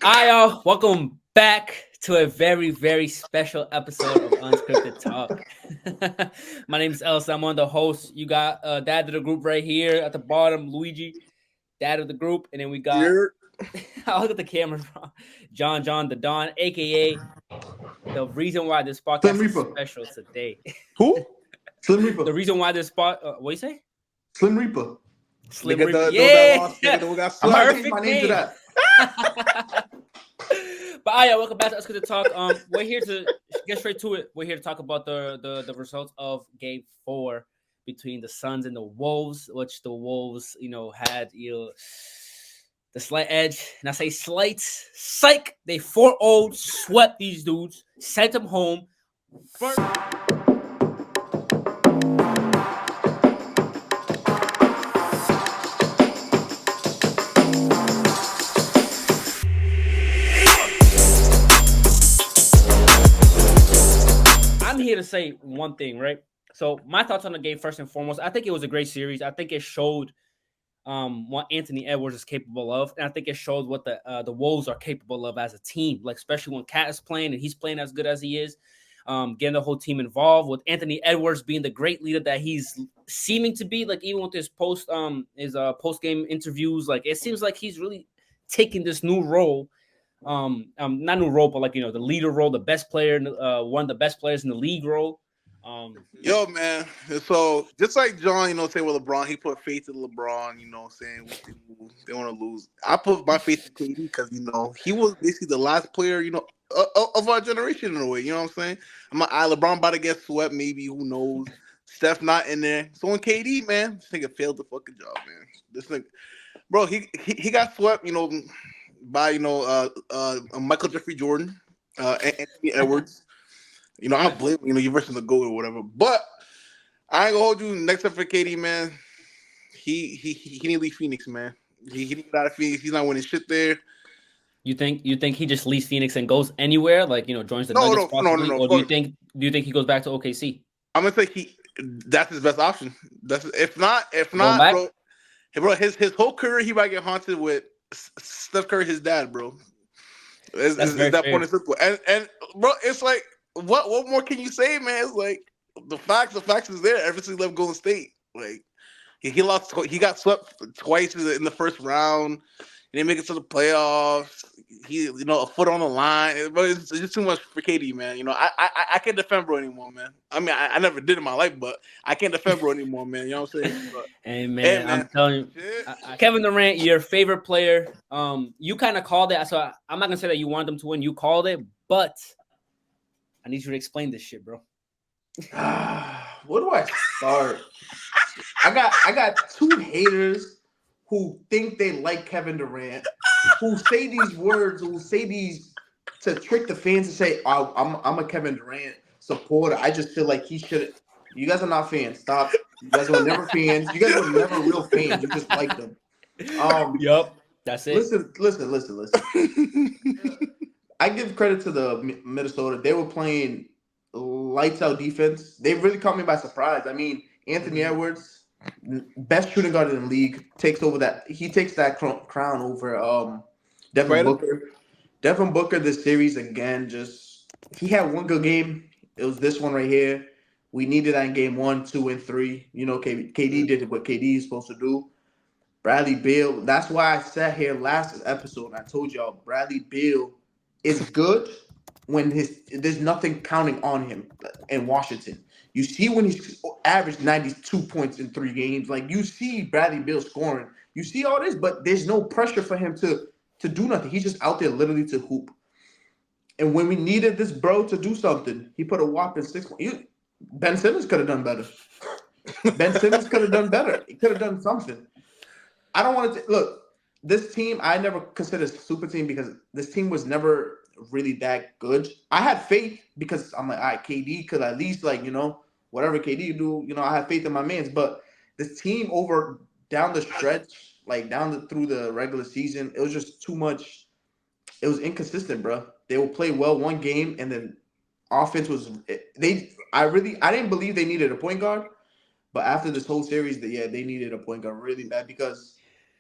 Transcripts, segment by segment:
Hi, y'all. Welcome back to a very, very special episode of Unscripted Talk. My name is Elsa. I'm one of the hosts. You got dad of the group right here at the bottom, Luigi, dad of the group. And then we got, You're I'll look at the camera, John, the Don, a.k.a. the reason why this Slim podcast is Reaper. special today. Who? Slim Reaper. The reason why this what do you say? Slim Reaper. Slim nigga, Reaper. that lost Yeah! nigga that got I'm gonna slapped. change my Perfect name to name. that. But yeah, welcome back to Us Good to Talk. We're here to get straight to it. We're here to talk about the results of Game 4 between the Suns and the Wolves, which the Wolves, had the slight edge, and I say slight, psych. They 4-0 swept these dudes, sent them home. First. I'm here to say one thing, right? So my thoughts on the game, first and foremost, I think it was a great series. I think it showed what Anthony Edwards is capable of, and I think it showed what the Wolves are capable of as a team. Like especially when Cat is playing and he's playing as good as he is, getting the whole team involved. With Anthony Edwards being the great leader that he's seeming to be, like even with his post game interviews, like it seems like he's really taking this new role. Not new role, but like the leader role, the best player, one of the best players in the league role. Yo, man. So just like John, say with LeBron, he put faith in LeBron. Saying they want to lose. I put my faith in KD because he was basically the last player, of our generation in a way. You know what I'm saying? LeBron about to get swept. Maybe who knows? Steph not in there. So when KD, man, this nigga failed the fucking job, man. This nigga, bro, he got swept. By Michael Jeffrey Jordan, Anthony Edwards. I don't blame you versus the GOAT or whatever. But I ain't gonna hold you. Next up for KD, man. He need to leave Phoenix, man. He need to get out of Phoenix. He's not winning shit there. You think he just leaves Phoenix and goes anywhere, like joins the No, Nuggets no, no, no, possibly, no. or do you think he goes back to OKC? I'm gonna say that's his best option. That's if Going not, back? bro, his whole career he might get haunted with Steph Curry, his dad, bro. Is very that fair. point is simple. And bro, it's like what more can you say, man? It's like the facts is there ever since he left Golden State. Like he got swept twice in the first round. He didn't make it to the playoffs. He a foot on the line. But it's just too much for KD, man. I can't defend bro anymore, man. I mean I never did in my life, but I can't defend bro anymore, man. You know what I'm saying? But, Hey man, I'm telling you, shit. Kevin Durant, your favorite player. You kind of called it, so I'm not gonna say that you wanted them to win. You called it, but I need you to explain this shit, bro. Where do I start? I got two haters who think they like Kevin Durant, who say these words, who say these to trick the fans to say, oh, I'm a Kevin Durant supporter. I just feel like he should. You guys are not fans. Stop. You guys were never fans. You guys were never real fans. You just liked them. Yup, that's it. Listen. I give credit to the Minnesota. They were playing lights out defense. They really caught me by surprise. I mean, Anthony Edwards, best shooting guard in the league, takes that crown over Devin Right. Booker. Devin Booker this series again, he had one good game. It was this one right here. We needed that in game 1, 2, and 3. KD did what KD is supposed to do. Bradley Beal. That's why I sat here last episode and I told y'all Bradley Beal is good when there's nothing counting on him in Washington. You see when he's averaged 92 points in 3 games. Like you see Bradley Beal scoring. You see all this, but there's no pressure for him to do nothing. He's just out there literally to hoop. And when we needed this bro to do something, he put a whopping 6 points. Ben Simmons could have done better. Ben Simmons could have done better. He could have done something. I don't want to look. This team, I never considered a super team because this team was never really that good. I had faith because I'm like, all right, KD could at least whatever KD do, I have faith in my mans. But this team over down the stretch, through the regular season, it was just too much. It was inconsistent, bro. They will play well one game and then offense was I didn't believe they needed a point guard, but after this whole series, they needed a point guard really bad because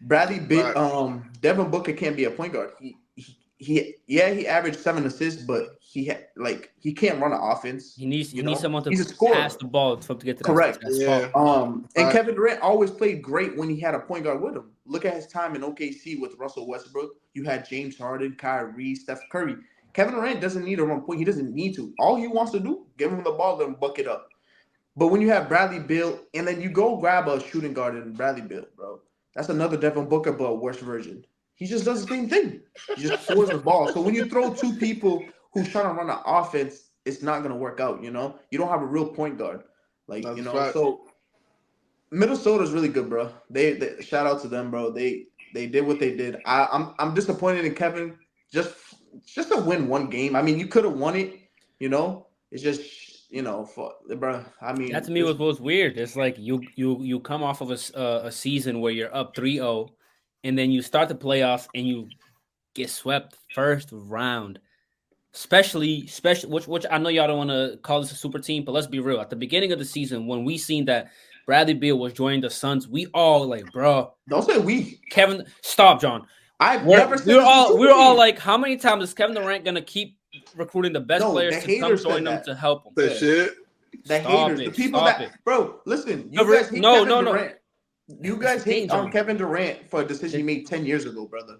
Devin Booker can't be a point guard. he averaged 7 assists, but he can't run an offense. He needs someone to He's a scorer. pass the ball to get to Correct. that spot. And Kevin Durant always played great when he had a point guard with him. Look at his time in OKC with Russell Westbrook. You had James Harden, Kyrie, Steph Curry. Kevin Durant doesn't need to run point. He doesn't need to. All he wants to do, give him the ball, let him buck it up. But when you have Bradley Beal, and then you go grab a shooting guard in Bradley Beal, bro, that's another Devin Booker, but a worse version. He just does the same thing. He just scores the ball. So when you throw two people who's trying to run an offense, it's not going to work out, You don't have a real point guard. Like, That's right. So Minnesota's really good, bro. They shout out to them, bro. They did what they did. I'm disappointed in Kevin just to win one game. I mean, you could have won it, It's just bro. I mean, that to me was weird. It's like you come off of a season where you're up 3-0, and then you start the playoffs and you get swept first round. Especially which I know y'all don't want to call this a super team, but let's be real. At the beginning of the season, when we seen that Bradley Beal was joining the Suns, we all like, bro. Don't say we. Kevin, stop, John. We were all like, how many times is Kevin Durant gonna keep recruiting the best players to come join them to help him? The shit. The haters, the people bro, listen, you guys hate Kevin Durant. You guys hate on Kevin Durant for a decision he made 10 years ago, brother.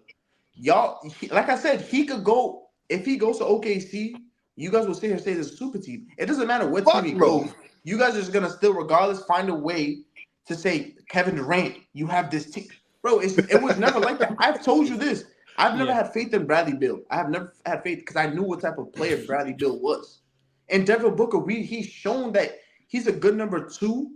Y'all, like I said, he could go. If he goes to OKC, you guys will sit here and say there's a super team. It doesn't matter what team he goes. You guys are just going to still, regardless, find a way to say, Kevin Durant, you have this team. Bro, it was never like that. I've told you this. I've never had faith in Bradley Beal. I have never had faith because I knew what type of player Bradley Beal was. And Devin Booker, he's shown that he's a good number 2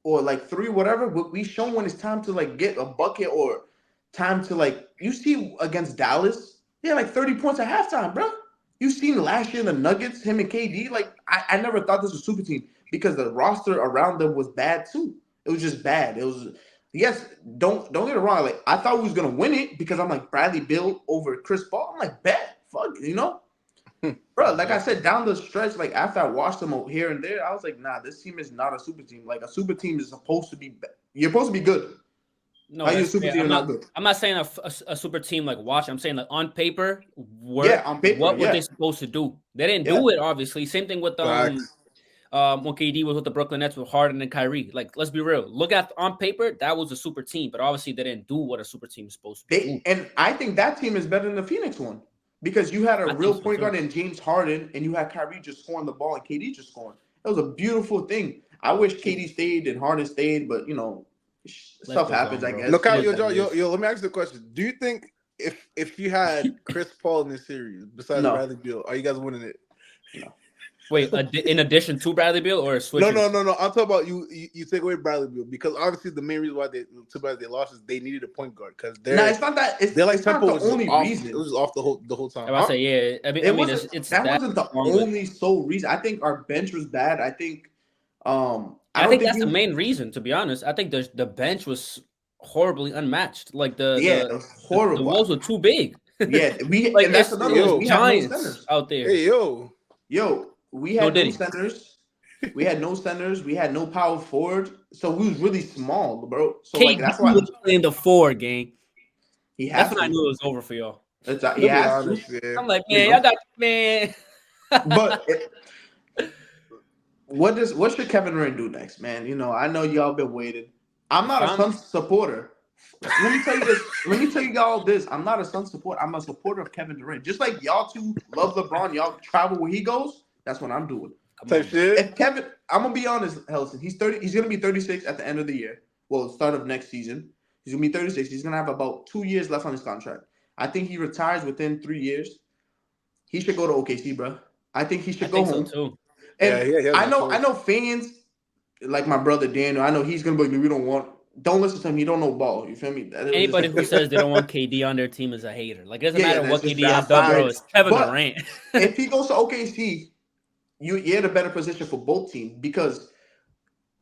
or like 3, whatever. But we've shown when it's time to like get a bucket or time to like, you see against Dallas, he had like 30 points at halftime, bro. You seen last year the Nuggets, him and KD. Like I never thought this was a super team because the roster around them was bad too. It was just bad. It was don't get it wrong. Like I thought we was gonna win it because I'm like Bradley Beal over Chris Paul. I'm like, bet, fuck, bro. Like I said, down the stretch, like after I watched them here and there, I was like, nah, this team is not a super team. Like a super team is supposed to be. You're supposed to be good. No, I'm not saying a super team like watch. I'm saying like on paper, what were they supposed to do? They didn't do it, obviously. Same thing with when KD was with the Brooklyn Nets with Harden and Kyrie. Like, let's be real. Look at on paper, that was a super team, but obviously they didn't do what a super team is supposed to do. And I think that team is better than the Phoenix one because you had a real point guard in James Harden, and you had Kyrie just scoring the ball and KD just scoring. It was a beautiful thing. I wish KD stayed and Harden stayed, but stuff happens, I guess. Look out, yo, let me ask you a question. Do you think if you had Chris Paul in this series besides Bradley Beal, are you guys winning it? No. Wait, in addition to Bradley Beal or switching? No. I'm talking about you take away Bradley Beal because obviously the main reason why they lost is they needed a point guard because it's not that. It's not the only reason. It was off the whole time. I say yeah. I mean, that wasn't the only sole reason. I think our bench was bad. I think. I think that's the main reason, to be honest. I think the bench was horribly unmatched. Like it was horrible. The walls were too big. Yeah, and that's another one. We Giants no centers out there. Hey yo, we had no centers. We had no centers. We had no power forward. So we was really small, bro. So that's why was playing the 4 game. That's when I knew it was over for y'all. I'm like, man, y'all got man. But. What should Kevin Durant do next, man? I know y'all been waiting. I'm not a Suns supporter. Let me tell you this. Let me tell you y'all this. I'm not a Suns supporter. I'm a supporter of Kevin Durant. Just like y'all two love LeBron, y'all travel where he goes. That's what I'm doing. If Kevin, I'm gonna be honest, Helson. He's 30. He's gonna be 36 at the end of the year. Well, start of next season. He's gonna be 36. He's gonna have about 2 years left on his contract. I think he retires within 3 years. He should go to OKC, bro. I think he should go home. So too. And I know fans like my brother Daniel. I know he's gonna be like, we don't want. Don't listen to him. He don't know ball. You feel me? Anybody who says they don't want KD on their team is a hater. Like it doesn't matter what KD has done, bro. It's Kevin Durant. If he goes to OKC, you're in a better position for both teams because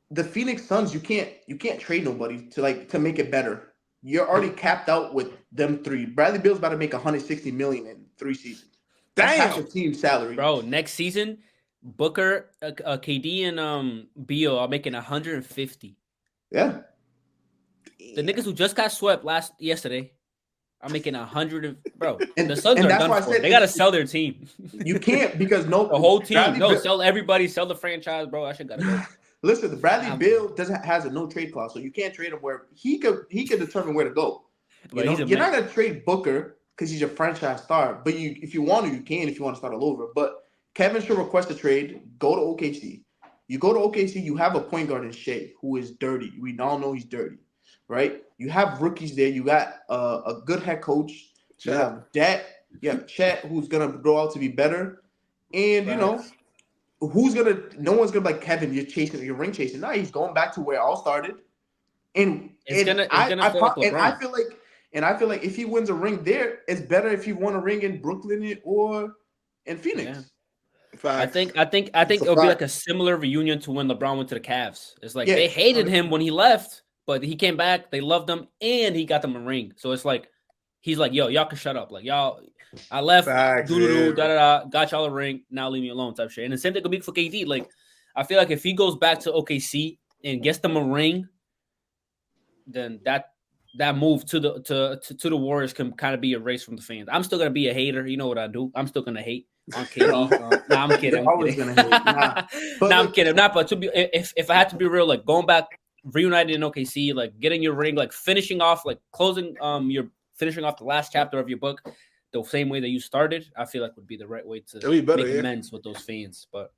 the Phoenix Suns, you can't trade nobody to make it better. You're already capped out with them 3. Bradley Beal's about to make $160 million in 3 seasons. That's your team salary, bro. Next season. Booker, KD, and Beal are making 150. Yeah. The niggas who just got swept yesterday are making 100. Bro, And the Suns are that's done why I for. said They got to sell their team. You can't because The whole team. No, Bill, sell everybody. Sell the franchise, bro. I should gotta go. listen, the Bradley Bill has a no trade clause, so you can't trade him where he could determine where to go. You know, you're not gonna trade Booker because he's your franchise star, but if you want to, you can if you want to start all over. But Kevin should request a trade. Go to OKC. You go to OKC. You have a point guard in Shea who is dirty. We all know he's dirty, right? You have rookies there. You got a good head coach. You have that. You have Chet, who's gonna grow out to be better, and you know. No one's gonna be like, Kevin, you're ring chasing. No, he's going back to where it all started. And I feel like if he wins a ring there, it's better if he won a ring in Brooklyn or in Phoenix. Yeah. I think it'll be like a similar reunion to when LeBron went to the Cavs. It's like they hated him when he left, but he came back, they loved him, and he got them a ring. So it's like he's like, yo, y'all can shut up. Like y'all. I left, got y'all a ring, now leave me alone type shit. And the same thing could be for KD. Like, I feel like if he goes back to OKC and gets them a ring, then that move to the Warriors can kind of be erased from the fans. I'm still gonna be a hater. You know what I do? I'm still gonna hate on KD. Nah, I'm kidding. I'm kidding. But if I had to be real, like going back, reunited in OKC, like getting your ring, like finishing off, like finishing off the last chapter of your book. The same way that you started, I feel like would be the right way to make amends with those fans. But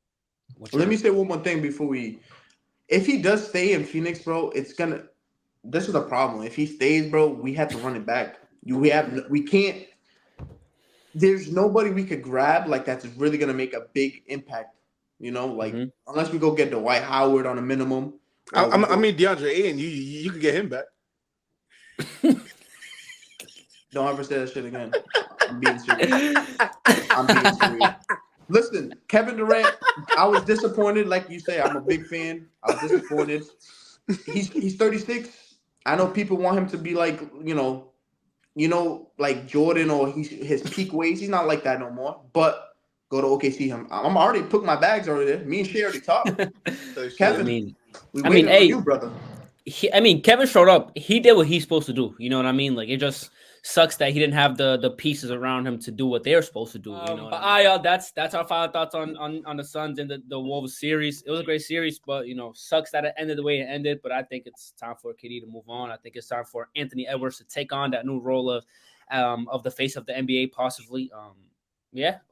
let me say one more thing before if he does stay in Phoenix, bro, this is a problem. If he stays, bro, we have to run it back. We can't. There's nobody we could grab like that's really gonna make a big impact. You know, like unless we go get Dwight Howard on a minimum. I mean DeAndre Ayton, you could get him back. Don't ever say that shit again. I'm being serious. Listen, Kevin Durant, I was disappointed. Like you say, I'm a big fan. I was disappointed. He's 36. I know people want him to be like, like Jordan or his peak ways. He's not like that no more. But go to OKC. I'm already put my bags over there. Me and Shay already talked. Kevin, you, brother. Kevin showed up. He did what he's supposed to do. You know what I mean? Like it just sucks that he didn't have the pieces around him to do what they're supposed to do. You know, but that's our final thoughts on the Suns and the Wolves series. It was a great series, but sucks that it ended the way it ended. But I think it's time for KD to move on. I think it's time for Anthony Edwards to take on that new role of the face of the NBA, possibly.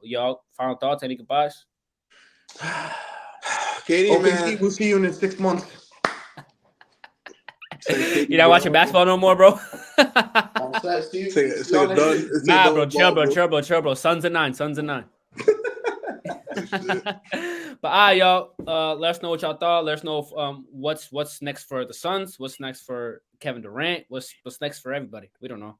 Y'all final thoughts? Any goodbyes? KD, man, we'll see you in 6 months. You're not watching basketball no more, bro. Nah, bro, chill, bro. Suns and 9. But y'all, let us know what y'all thought. Let us know what's next for the Suns. What's next for Kevin Durant? What's next for everybody? We don't know.